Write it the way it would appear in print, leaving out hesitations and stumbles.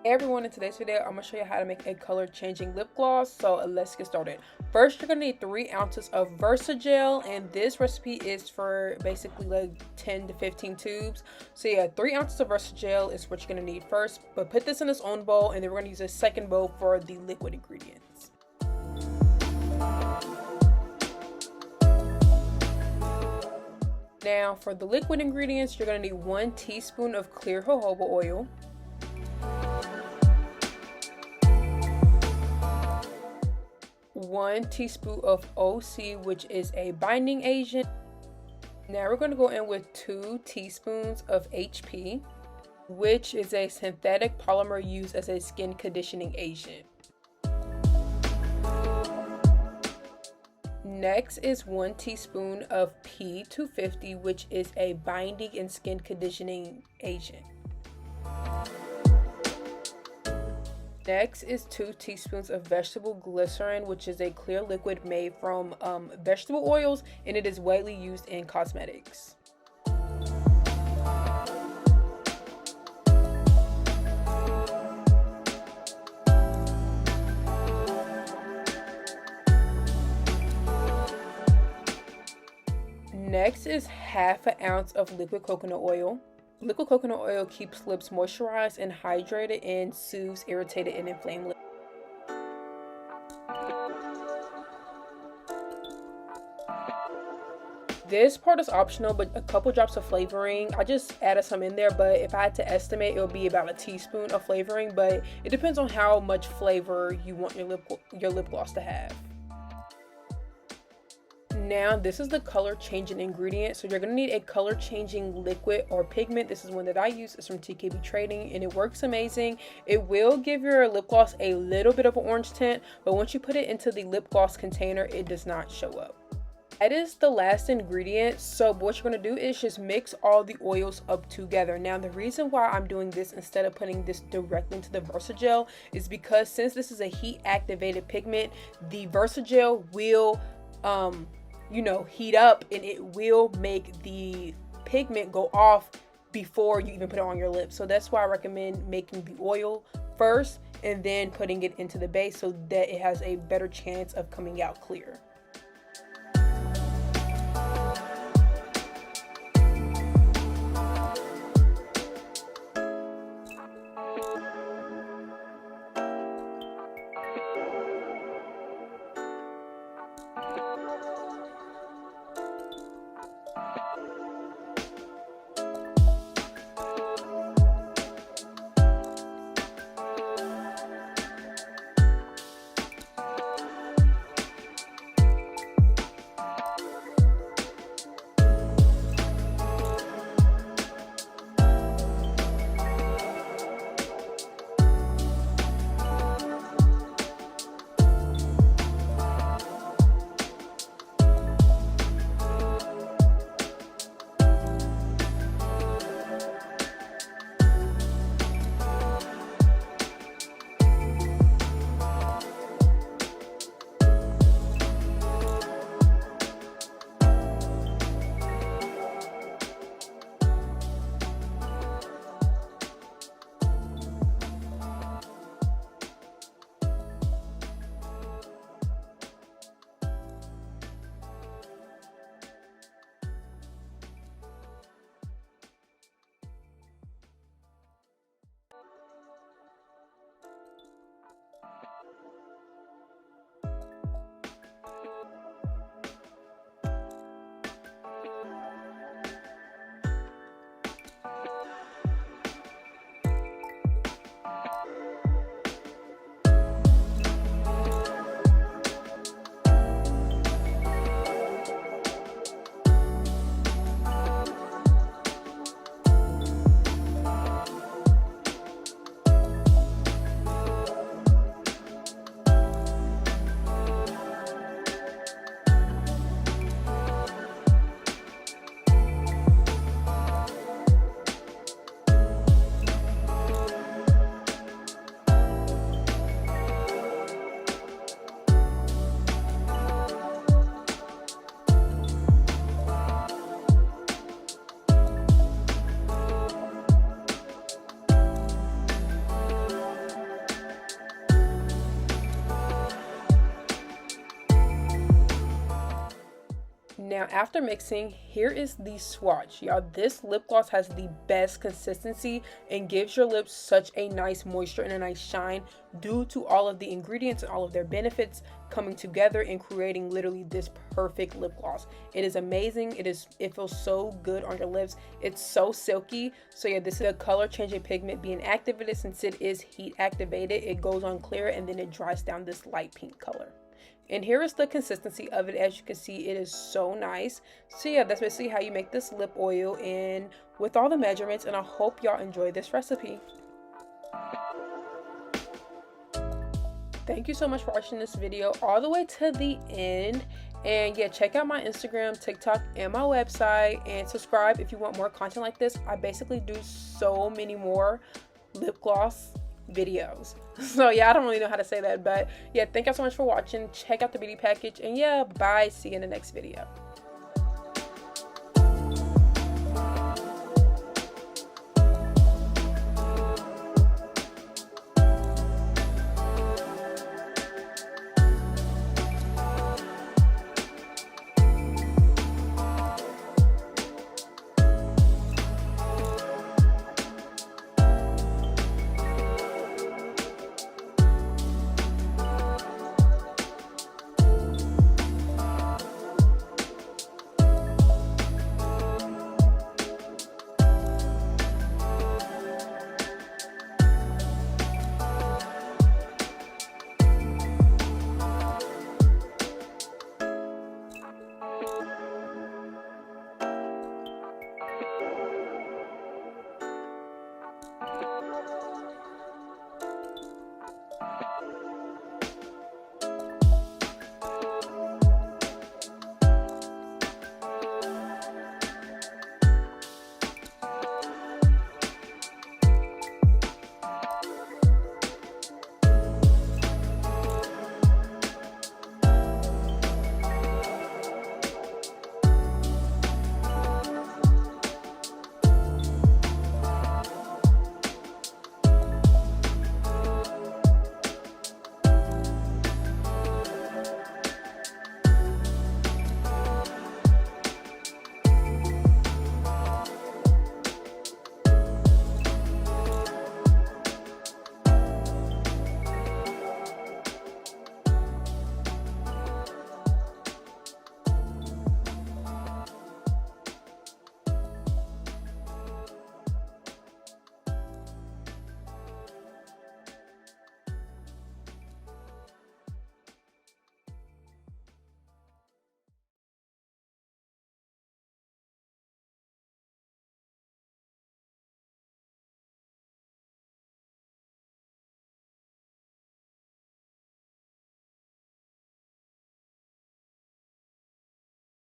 Hey everyone, in today's video I'm going to show you how to make a color changing lip gloss. So let's get started. First, you're going to need 3 ounces of Versagel, and this recipe is for basically like 10 to 15 tubes. So yeah, 3 ounces of Versagel is what you're going to need first, but put this in its own bowl, and then we're going to use a second bowl for the liquid ingredients. Now for the liquid ingredients, you're going to need 1 teaspoon of clear jojoba oil, 1 teaspoon of OC, which is a binding agent. Now we're going to go in with 2 teaspoons of HP, which is a synthetic polymer used as a skin conditioning agent. Next is 1 teaspoon of P250, which is a binding and skin conditioning agent. Next is 2 teaspoons of vegetable glycerin, which is a clear liquid made from vegetable oils, and it is widely used in cosmetics. Next is half an ounce of liquid coconut oil. Liquid coconut oil keeps lips moisturized and hydrated and soothes irritated and inflamed lips. This part is optional, but a couple drops of flavoring. I just added some in there, but if I had to estimate, it would be about a teaspoon of flavoring, but it depends on how much flavor you want your lip gloss to have. Now this is the color changing ingredient, so you're going to need a color changing liquid or pigment. This is one that I use. It's from TKB Trading, and it works amazing. It will give your lip gloss a little bit of an orange tint, but once you put it into the lip gloss container, it does not show up. That is the last ingredient. So what you're going to do is just mix all the oils up together. Now the reason why I'm doing this instead of putting this directly into the Versagel is because since this is a heat activated pigment, the Versagel will heat up, and it will make the pigment go off before you even put it on your lips. So that's why I recommend making the oil first and then putting it into the base so that it has a better chance of coming out clear. Now after mixing, here is the swatch. Y'all, this lip gloss has the best consistency and gives your lips such a nice moisture and a nice shine due to all of the ingredients and all of their benefits coming together and creating literally this perfect lip gloss. It is amazing. It feels so good on your lips. It's so silky. So yeah, this is a color changing pigment being activated. Since it is heat activated, it goes on clear and then it dries down this light pink color. And here is the consistency of it. As you can see, it is so nice. So yeah, that's basically how you make this lip oil and with all the measurements, and I hope y'all enjoy this recipe. Thank you so much for watching this video all the way to the end. And yeah, check out my Instagram, TikTok, and my website, and subscribe if you want more content like this. I basically do so many more lip gloss videos. So yeah, I don't really know how to say that, but yeah, thank you so much for watching. Check out the beauty package, and yeah, bye. See you in the next video.